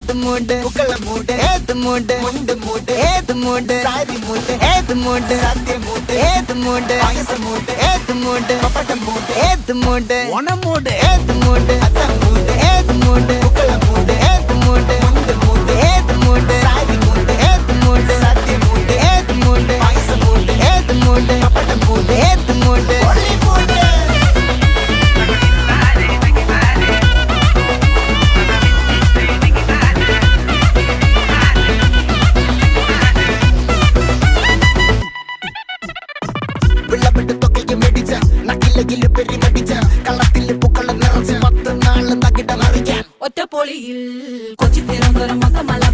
ഏത് മൂട് പുക്കള മൂട് ഏത് മൂട് മുണ്ട് മൂട് ഏത് മൂട് സാരി മൂട് ഏത് മൂട് സദ്യ മൂട് ഏത് മൂട് പായസ മൂട് ഏത് മൂട് പപ്പടം മൂട് ഏത് മൂട് ഓണം മൂട് ഏത് മൂട് അത്തം മൂട് ഏത് മൂട് പുക്കള മൂട് ഏത് മൂട് മുണ്ട് മൂട് ഏത് മൂട് സാരി മൂട് ഏത് മൂട് സദ്യ മൂട് ഏത് മൂട് പായസ മൂട് ഏത് മൂട് പപ്പടം മൂട് ഏത് മൂട് ഒളി മൂട് ഒറ്റപ്പൊളിയിൽ കൊച്ചി തിരുവനന്തപുരം മൊത്തമല